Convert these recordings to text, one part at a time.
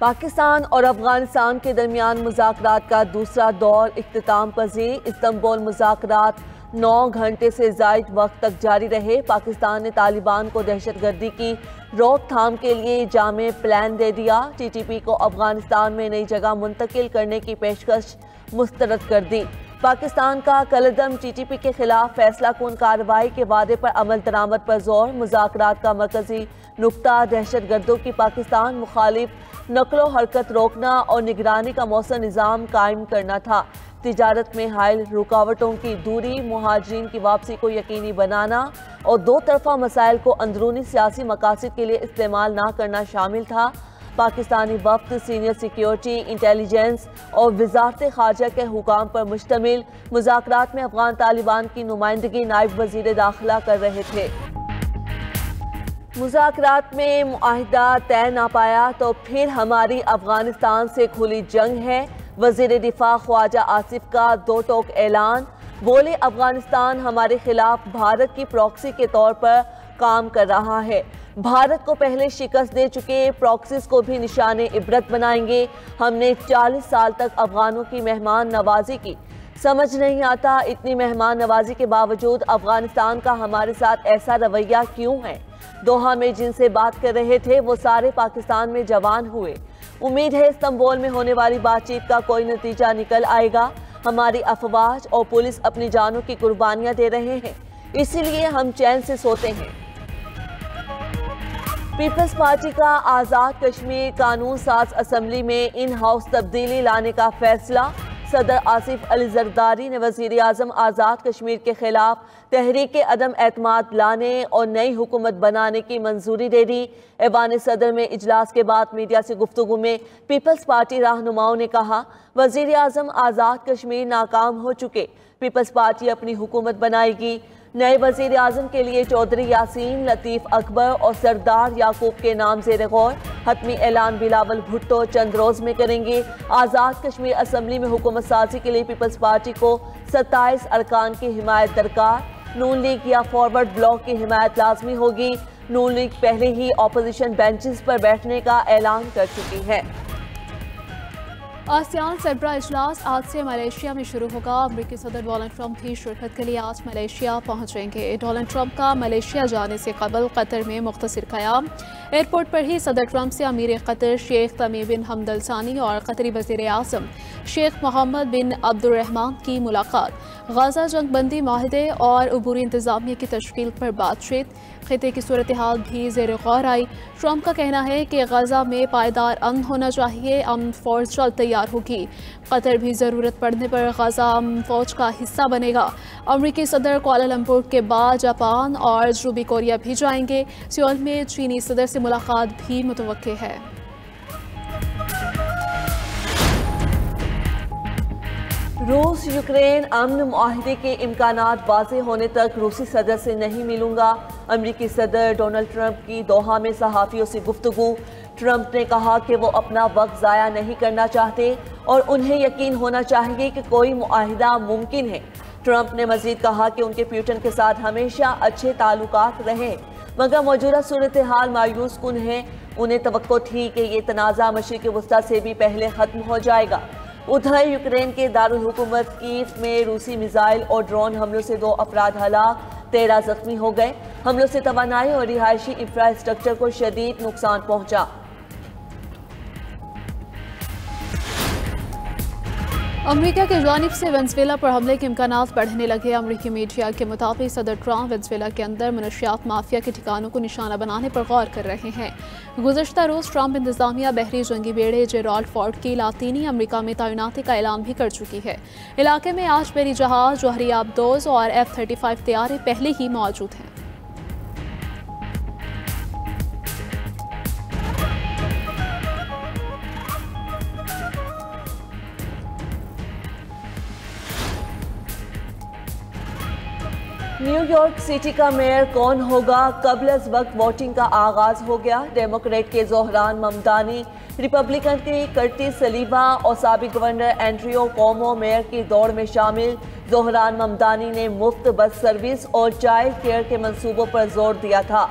पाकिस्तान और अफगानिस्तान के दरमियान मुज़ाकरात का दूसरा दौर इख्तिताम पजीर। इस्तांबुल मुज़ाकरात 9 घंटे से ज़ायद वक्त तक जारी रहे। पाकिस्तान ने तालिबान को दहशतगर्दी की रोकथाम के लिए जामे प्लान दे दिया। TTP को अफगानिस्तान में नई जगह मुंतकिल करने की पेशकश मुस्तरद कर दी। पाकिस्तान का कलदम TTP के खिलाफ फैसला कुन कार्रवाई के वादे पर अमल दरामद पर जोर। मुज़ाकरात का मरकजी नुक्ता दहशतगर्दों की पाकिस्तान मुखालिफ नकलो हरकत रोकना और निगरानी का मौसम निज़ाम कायम करना था। तिजारत में हायल रुकावटों की दूरी, मुहाजिरीन की वापसी को यकीनी बनाना और दो तरफा मसाइल को अंदरूनी सियासी मकासद के लिए इस्तेमाल ना करना शामिल था। पाकिस्तानी वफ्द सीनियर सिक्योरिटी, इंटेलिजेंस और वजारत खारजा के हुकाम पर मुश्तमिल मुज़ाकरात में अफगान तालिबान की नुमाइंदगी नायब वजीर दाखिला कर रहे थे। मुज़ाकरात में मुआहिदा तय ना पाया तो फिर हमारी अफगानिस्तान से खुली जंग है। वज़ीर दिफा ख्वाजा आसिफ का दो टोक ऐलान। बोले, अफगानिस्तान हमारे खिलाफ भारत की प्रॉक्सी के तौर पर काम कर रहा है। भारत को पहले शिकस्त दे चुके प्रॉक्सीज को भी निशाने इबरत बनाएंगे। हमने 40 साल तक अफगानों की मेहमान नवाजी की। समझ नहीं आता इतनी मेहमान नवाजी के बावजूद अफगानिस्तान का हमारे साथ ऐसा रवैया क्यों है। दोहा में जिनसे बात कर रहे थे वो सारे पाकिस्तान में जवान हुए। उम्मीद है इस्तांबुल में होने वाली बातचीत का कोई नतीजा निकल आएगा। हमारी अफवाज और पुलिस अपनी जानों की कुर्बानियां दे रहे हैं, इसीलिए हम चैन से सोते हैं। पीपल्स पार्टी का आज़ाद कश्मीर कानून साज असम्बली में इन हाउस तब्दीली लाने का फैसला। सदर आसिफ अली जरदारी ने वज़ीर आज़म आज़ाद कश्मीर के खिलाफ तहरीक अदम एतमाद लाने और नई हुकूमत बनाने की मंजूरी दे दी। ऐवान सदर में इजलास के बाद मीडिया से गुफ्तगू में पीपल्स पार्टी रहनुमाओं ने कहा, वज़ीर आज़म आज़ाद कश्मीर नाकाम हो चुके, पीपल्स पार्टी अपनी हुकूमत बनाएगी। नए वज़ीर आज़म के लिए चौधरी यासीन, लतीफ़ अकबर और सरदार याकूब के नाम ज़ेर गौर। हतमी ऐलान बिलावल भुट्टो चंद रोज़ में करेंगे। आज़ाद कश्मीर असम्बली में हुकूमत साजी के लिए पीपल्स पार्टी को 27 अरकान की हिमायत दरकार। नून लीग या फॉरवर्ड ब्लॉक की हिमायत लाजमी होगी। नून लीग पहले ही अपोजिशन बेंचेस पर बैठने का ऐलान कर चुकी है। आसियान सरबराह इजलास आज से मलेशिया में शुरू होगा। अमेरिकी सदर डोनाल्ड ट्रंप भी शिरकत के लिए आज मलेशिया पहुंचेंगे। डोनाल्ड ट्रंप का मलेशिया जाने से कबल कतर में मुख्तसर क़याम। एयरपोर्ट पर ही सदर ट्रंप से अमीर कतर शेख तमीम बिन हमद अल सानी और कतरी वज़ीर आज़म शेख मोहम्मद बिन अब्दुर्रहमान की मुलाकात। गाज़ा जंगबंदी माहिदे और अबूरी इंतज़ामिया की तश्कील पर बातचीत। खिते की सूरत हाल भी ज़ेर गौर आई। ट्रंप का कहना है कि गाज़ा में पायदार अमन होना चाहिए। अमन फौज जल्द तैयार होगी। कतर भी ज़रूरत पड़ने पर गाज़ा अमन फौज का हिस्सा बनेगा। अमरीकी सदर कुआलालंपुर के बाद जापान और जनूबी कोरिया भी जाएंगे। सियोल में चीनी सदर से मुलाकात भी मुतवक्के है। रूस यूक्रेन अमन मुआहिदे के इम्कानात वाज़ेह होने तक रूसी सदर से नहीं मिलूंगा। अमरीकी सदर डोनाल्ड ट्रंप की दोहा में सहाफ़ियों से गुफ्तगू। ट्रंप ने कहा कि वो अपना वक्त ज़ाया नहीं करना चाहते और उन्हें यकीन होना चाहिए कि कोई मुआहिदा मुमकिन है। ट्रंप ने मज़ीद कहा कि उनके पुतिन के साथ हमेशा अच्छे ताल्लुकात रहे, मगर मौजूदा सूरत हाल मायूस कुन है। उन्हें तवक्को थी कि ये तनाज़ा मशरिक़ वस्ता से भी पहले ख़त्म हो जाएगा। उधर यूक्रेन के दारुल हुकूमत कीव में रूसी मिसाइल और ड्रोन हमलों से 2 अफराद हलाक, 13 जख्मी हो गए। हमलों से तवानाई और रिहायशी इंफ्रास्ट्रक्चर को शदीद नुकसान पहुंचा। अमेरिका की जानिब से वेनेज़ुएला पर हमले के इम्कानात बढ़ने लगे। अमेरिकी मीडिया के मुताबिक सदर ट्रंप वेनेज़ुएला के अंदर मनशियात माफिया के ठिकानों को निशाना बनाने पर गौर कर रहे हैं। गुज़श्ता रोज़ ट्रंप इंतजामिया बहरी जंगी बेड़े जेराल्ड फोर्ड की लातीनी अमेरिका में तैनाती का ऐलान भी कर चुकी है। इलाके में आज बहरी जहाज, जौहरी आबदोज और F-35 तैयारे पहले ही मौजूद हैं। न्यूयॉर्क सिटी का मेयर कौन होगा? कबल अज वक्त वोटिंग का आगाज हो गया। डेमोक्रेट के जोहरान ममदानी, रिपब्लिकन की कर्टिस सलीवा और साबिक गवर्नर एंड्रियो कोमो मेयर की दौड़ में शामिल। जोहरान ममदानी ने मुफ्त बस सर्विस और चाइल्ड केयर के मंसूबों पर जोर दिया था।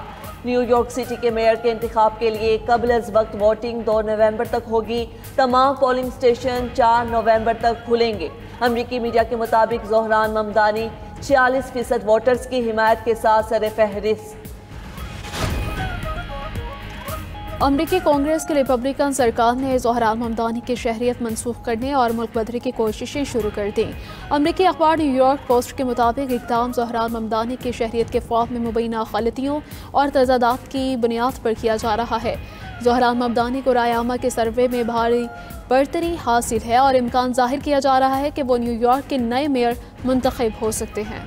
न्यूयॉर्क सिटी के मेयर के इंतखाब के लिए कबल अज वक्त वोटिंग 2 नवंबर तक होगी। तमाम पोलिंग स्टेशन 4 नवंबर तक खुलेंगे। अमरीकी मीडिया के मुताबिक ज़ोहरान ममदानी 46% वोटर्स की हिमायत के साथ सर फहरिस्त। अमरीकी कांग्रेस की रिपब्लिकन सरकार ने ज़ोहरान ममदानी की शहरियत मनसूख करने और मुल्क बदरी की कोशिशें शुरू कर दी। अमरीकी अखबार न्यूयॉर्क पोस्ट के मुताबिक इक़दाम ज़ोहरान ममदानी की शहरियत के फ़ॉर्म में मुबैना गलतियों और तजादात की बुनियाद पर किया जा रहा है। ज़ोहरान ममदानी को रायामा के सर्वे में भारी बढ़तरी हासिल है और इम्कान जाहिर किया जा रहा है कि वो न्यूयॉर्क के नए मेयर मुंतखब हो सकते हैं।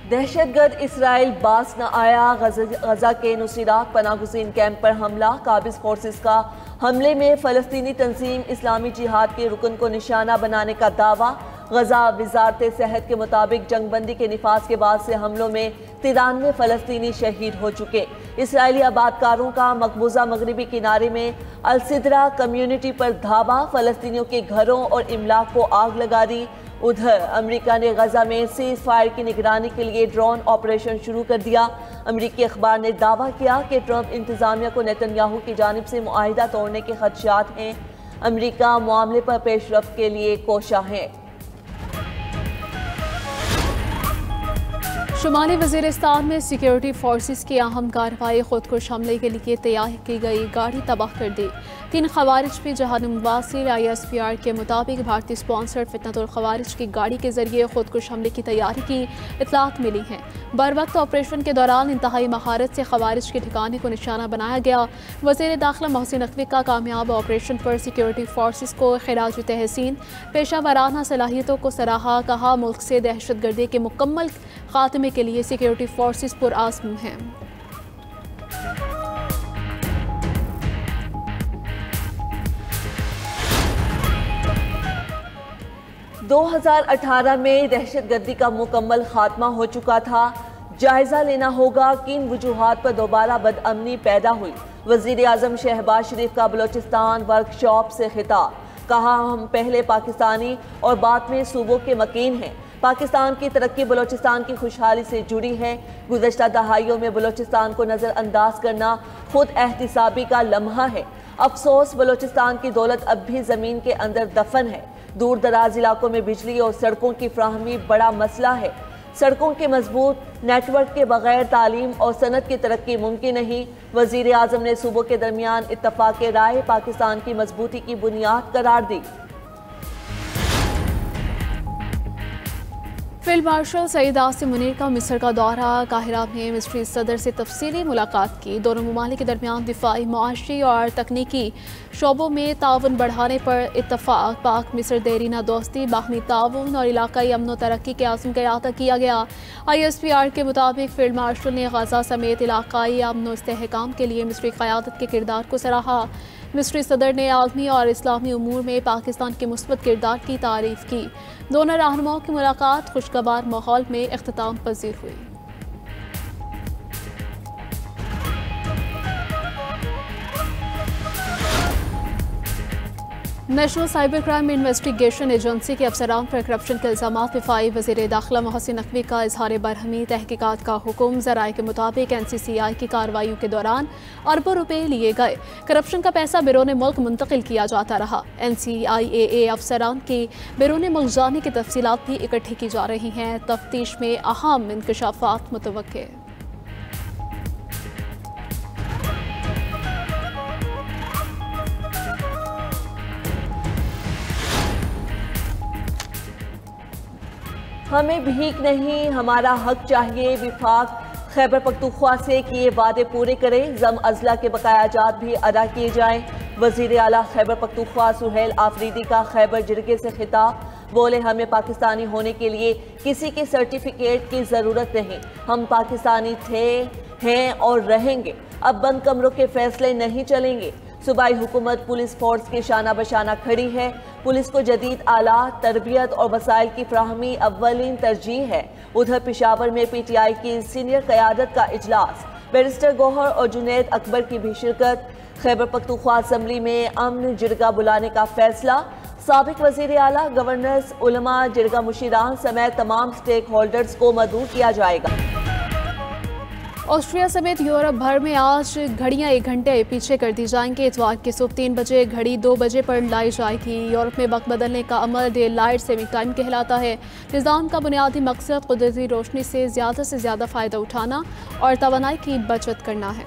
दहशतगर्द इसराइल बास न आया। गजा के नुसीरात पनागुज़ीन कैंप पर हमला। काबिज फोर्सेस का हमले में फ़लस्तीनी तंजीम इस्लामी जिहाद के रुकन को निशाना बनाने का दावा। गजा वजारत सेहत के मुताबिक जंगबंदी के निफाज के बाद से हमलों में 93 फ़लस्तीनी शहीद हो चुके। इसराइली आबादकारों का मकबूजा मगरबी किनारे में अलसिद्रा कम्यूनिटी पर धावा। फ़लस्तीनियों के घरों और इमलाक को आग लगा दी। उधर अमेरिका ने गजा में सीज फायर की निगरानी के लिए ड्रोन ऑपरेशन शुरू कर दिया। अमेरिकी अखबार ने दावा किया कि ट्रंप इंतजामिया को नेतन्याहू की जानिब से मुआहिदा तोड़ने के खदशात हैं। अमेरिका मामले पर पेशरफ्त के लिए कोशा है। शुमाली वज़ीरिस्तान में सिक्योरिटी फोर्सेस की अहम कार्रवाई खुदकुश हमले के लिए तैयार की गई गाड़ी तबाह कर दी। 3 खवारिज भी जहानुम वासिल ISPR के मुताबिक भारतीय स्पॉन्सर्ड फितनतुल खवारिज की गाड़ी के जरिए खुदकुश हमले की तैयारी की इतलात मिली हैं। बर वक्त ऑपरेशन के दौरान इंतहाई महारत से खवारिज के ठिकाने को निशाना बनाया गया। वज़ीर दाखिला मोहसिन नकवी का कामयाब ऑपरेशन पर सिक्योरिटी फोर्सेस को खिराज तहसीन पेशा वराना सलाहियतों को सराहा। कहा मुल्क से दहशत गर्दी के मुकम्मल खात्मे के लिए सिक्योरिटी फोर्सेस पुरआज़म हैं। 2018 में दहशतगर्दी का मुकम्मल खात्मा हो चुका था। जायजा लेना होगा किन वजूहात पर दोबारा बदअमनी पैदा हुई। वज़ीर आज़म शहबाज शरीफ का बलोचिस्तान वर्कशॉप से खिताब। कहा हम पहले पाकिस्तानी और बाद में सूबों के मकीन हैं। पाकिस्तान की तरक्की बलोचिस्तान की खुशहाली से जुड़ी है। गुज़श्ता दहाइयों में बलोचिस्तान को नज़रअंदाज करना खुद एहतिसाबी का लम्हा है। अफसोस बलोचिस्तान की दौलत अब भी ज़मीन के अंदर दफन है। दूर दराज इलाकों में बिजली और सड़कों की फ्राहमी बड़ा मसला है। सड़कों के मजबूत नेटवर्क के बगैर तालीम और सनत की तरक्की मुमकिन नहीं। वज़ीर आज़म ने सूबों के दरमियान इत्तफाक राय पाकिस्तान की मजबूती की बुनियाद करार दी। फील्ड मार्शल सईद आसिम मुनीर का मिस्र का दौरा। काहिरा में मिस्री सदर से तफसीली मुलाकात की। दोनों ममालिक के दरमियान दिफाई, मुआशी और तकनीकी शोबों में ताउन बढ़ाने पर इत्तफाक। पाक मिस्र देरीना दोस्ती, बाहमी ताउन और इलाकाई अमन व तरक्की के आज़म का अहाता किया गया। ISPR के मुताबिक फील्ड मार्शल ने गजा समेत इलाकाई अमन व इस्तेहकाम के लिए मिस्री क़यादत के किरदार को सराहा। मिस्री सदर ने आलमी और इस्लामी उमूर में पाकिस्तान के मुस्बत किरदार की तारीफ की। दोनों रहनुमाओं की मुलाकात खुशगवार माहौल में इख्तिताम पजीर हुई। National cyber crime investigation agency के अफसरान पर करप्शन के इल्जामात विफाई वज़ीर दाखिला मोहसिन नकवी का इजहार बरहमी। तहकीकात का हुक्म। ज़राए के मुताबिक NCCI की कार्रवाइयों के दौरान अरबों रुपए लिए गए। करप्शन का पैसा बैरून मुल्क मुंतकिल किया जाता रहा। NCIAA अफसरान की बैरून मुल्क जाने की तफसीलात भी इकट्ठी की जा रही हैं। तफ्तीश में अहम इंकशाफात मुतवक्के। हमें भीख नहीं हमारा हक चाहिए। विफाक खैबर पख्तूनख्वा से किए वादे पूरे करे। जम अजला के बकायाजात भी अदा किए जाएं। वजीर आला खैबर पख्तूनख्वा सुहेल आफरीदी का खैबर जिरगे से खिताब। बोले हमें पाकिस्तानी होने के लिए किसी के सर्टिफिकेट की ज़रूरत नहीं। हम पाकिस्तानी थे, हैं और रहेंगे। अब बंद कमरों के फैसले नहीं चलेंगे। सूबाई हुकूमत पुलिस फोर्स की शाना बशाना खड़ी है। पुलिस को जदीद आलात, तरबियत और वसाइल की फ्राहमी अव्वलीन तरजीह है। उधर पेशावर में PTI की सीनियर क़यादत का इजलास। बैरिस्टर गौहर और जुनैद अकबर की भी शिरकत। खैबर पख्तूनख्वा असम्बली में अमन जिरगा बुलाने का फैसला। साबिक वज़ीर आला, गवर्नर्स, उलमा, जिरगा मुशीरान समेत तमाम स्टेक होल्डर्स को मदऊ किया जाएगा। ऑस्ट्रिया समेत यूरोप भर में आज घड़ियां 1 घंटे पीछे कर दी जाएंगी। इतवार की सुबह 3 बजे घड़ी 2 बजे पर लाई जाएगी। यूरोप में वक्त बदलने का अमल डे लाइट सेविंग टाइम कहलाता है। निज़ाम का बुनियादी मकसद कुदरती रोशनी से ज़्यादा फ़ायदा उठाना और तवानाई की बचत करना है।